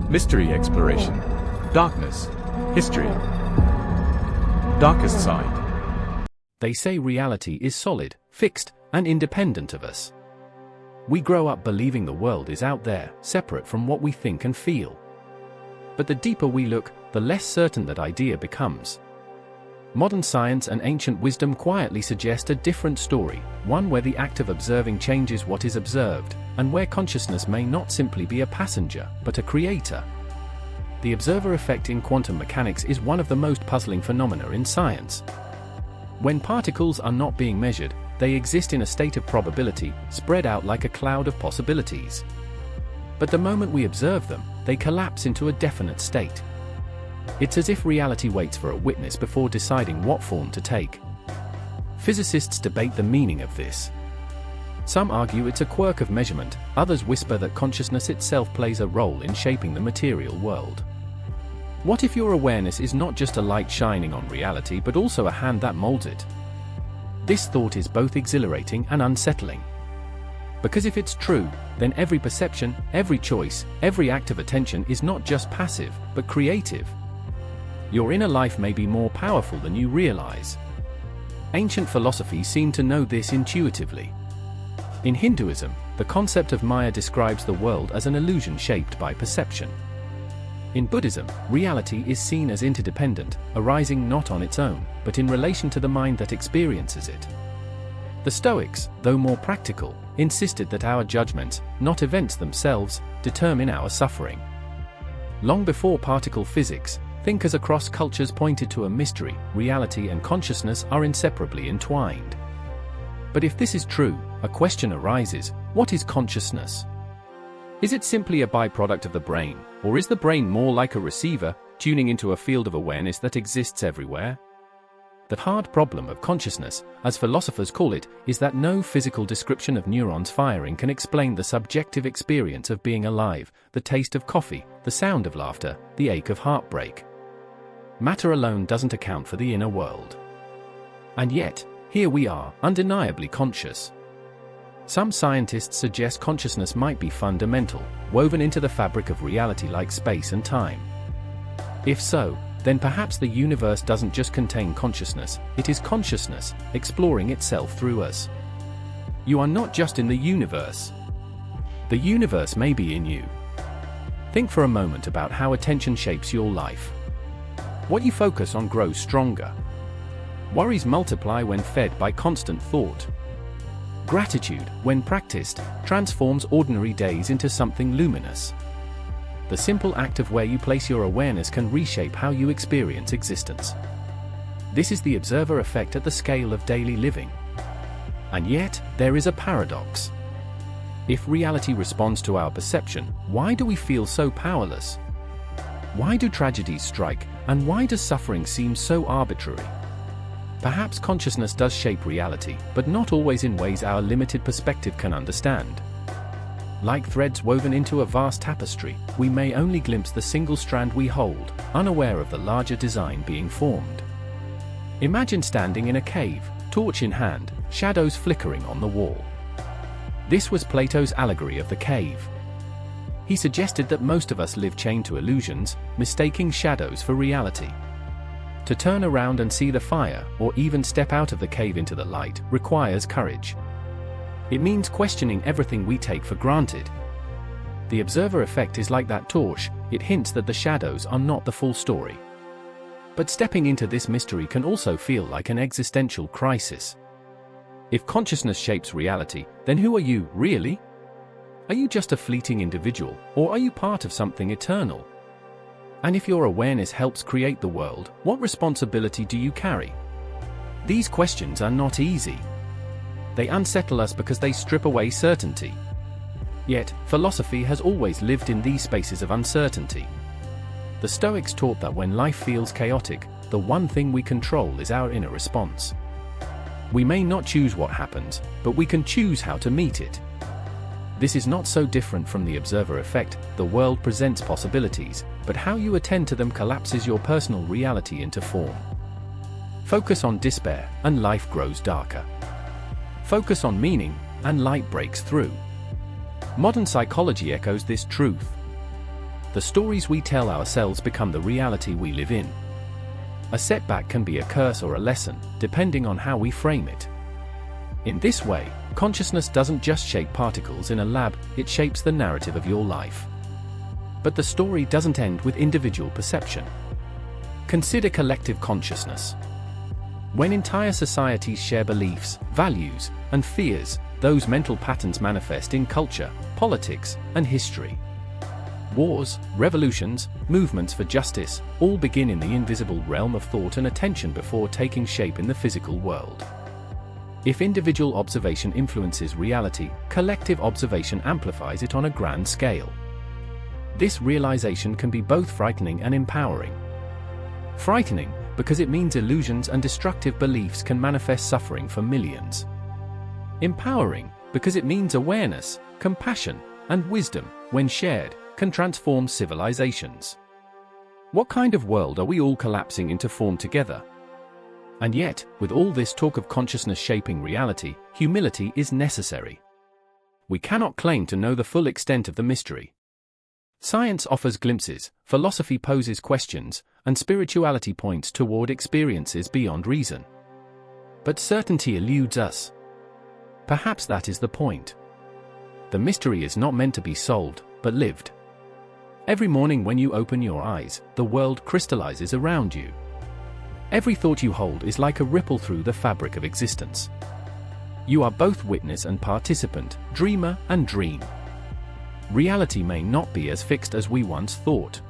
Mystery exploration. Darkness. History. Darkest side. They say reality is solid, fixed, and independent of us. We grow up believing the world is out there, separate from what we think and feel. But the deeper we look, the less certain that idea becomes. Modern science and ancient wisdom quietly suggest a different story, one where the act of observing changes what is observed, and where consciousness may not simply be a passenger, but a creator. The observer effect in quantum mechanics is one of the most puzzling phenomena in science. When particles are not being measured, they exist in a state of probability, spread out like a cloud of possibilities. But the moment we observe them, they collapse into a definite state. It's as if reality waits for a witness before deciding what form to take. Physicists debate the meaning of this. Some argue it's a quirk of measurement, others whisper that consciousness itself plays a role in shaping the material world. What if your awareness is not just a light shining on reality but also a hand that molds it? This thought is both exhilarating and unsettling. Because if it's true, then every perception, every choice, every act of attention is not just passive, but creative. Your inner life may be more powerful than you realize. Ancient philosophy seemed to know this intuitively. In Hinduism, the concept of Maya describes the world as an illusion shaped by perception. In Buddhism, reality is seen as interdependent, arising not on its own, but in relation to the mind that experiences it. The Stoics, though more practical, insisted that our judgments, not events themselves, determine our suffering. Long before particle physics, thinkers across cultures pointed to a mystery: reality and consciousness are inseparably entwined. But if this is true, a question arises: what is consciousness? Is it simply a byproduct of the brain, or is the brain more like a receiver, tuning into a field of awareness that exists everywhere? The hard problem of consciousness, as philosophers call it, is that no physical description of neurons firing can explain the subjective experience of being alive, the taste of coffee, the sound of laughter, the ache of heartbreak. Matter alone doesn't account for the inner world. And yet, here we are, undeniably conscious. Some scientists suggest consciousness might be fundamental, woven into the fabric of reality like space and time. If so, then perhaps the universe doesn't just contain consciousness, it is consciousness, exploring itself through us. You are not just in the universe. The universe may be in you. Think for a moment about how attention shapes your life. What you focus on grows stronger. Worries multiply when fed by constant thought. Gratitude, when practiced, transforms ordinary days into something luminous. The simple act of where you place your awareness can reshape how you experience existence. This is the observer effect at the scale of daily living. And yet, there is a paradox. If reality responds to our perception, why do we feel so powerless? Why do tragedies strike, and why does suffering seem so arbitrary? Perhaps consciousness does shape reality, but not always in ways our limited perspective can understand. Like threads woven into a vast tapestry, we may only glimpse the single strand we hold, unaware of the larger design being formed. Imagine standing in a cave, torch in hand, shadows flickering on the wall. This was Plato's allegory of the cave. He suggested that most of us live chained to illusions, mistaking shadows for reality. To turn around and see the fire, or even step out of the cave into the light, requires courage. It means questioning everything we take for granted. The observer effect is like that torch, it hints that the shadows are not the full story. But stepping into this mystery can also feel like an existential crisis. If consciousness shapes reality, then who are you, really? Are you just a fleeting individual, or are you part of something eternal? And if your awareness helps create the world, what responsibility do you carry? These questions are not easy. They unsettle us because they strip away certainty. Yet, philosophy has always lived in these spaces of uncertainty. The Stoics taught that when life feels chaotic, the one thing we control is our inner response. We may not choose what happens, but we can choose how to meet it. This is not so different from the observer effect. The world presents possibilities, but how you attend to them collapses your personal reality into form. Focus on despair, and life grows darker. Focus on meaning, and light breaks through. Modern psychology echoes this truth. the stories we tell ourselves become the reality we live in. A setback can be a curse or a lesson, depending on how we frame it. In this way, consciousness doesn't just shape particles in a lab, it shapes the narrative of your life. But the story doesn't end with individual perception. Consider collective consciousness. When entire societies share beliefs, values, and fears, those mental patterns manifest in culture, politics, and history. Wars, revolutions, movements for justice, all begin in the invisible realm of thought and attention before taking shape in the physical world. If individual observation influences reality, collective observation amplifies it on a grand scale. This realization can be both frightening and empowering. Frightening, because it means illusions and destructive beliefs can manifest suffering for millions. Empowering, because it means awareness, compassion, and wisdom, when shared, can transform civilizations. What kind of world are we all collapsing into form together? And yet, with all this talk of consciousness shaping reality, humility is necessary. We cannot claim to know the full extent of the mystery. Science offers glimpses, philosophy poses questions, and spirituality points toward experiences beyond reason. But certainty eludes us. Perhaps that is the point. The mystery is not meant to be solved, but lived. Every morning when you open your eyes, the world crystallizes around you. Every thought you hold is like a ripple through the fabric of existence. You are both witness and participant, dreamer and dream. Reality may not be as fixed as we once thought.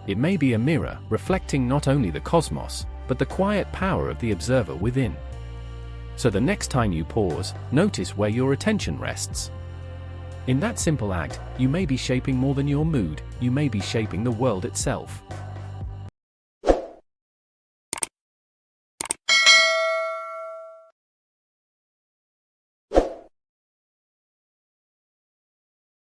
It may be a mirror, reflecting not only the cosmos, but the quiet power of the observer within. So the next time you pause, notice where your attention rests. In that simple act, you may be shaping more than your mood, you may be shaping the world itself.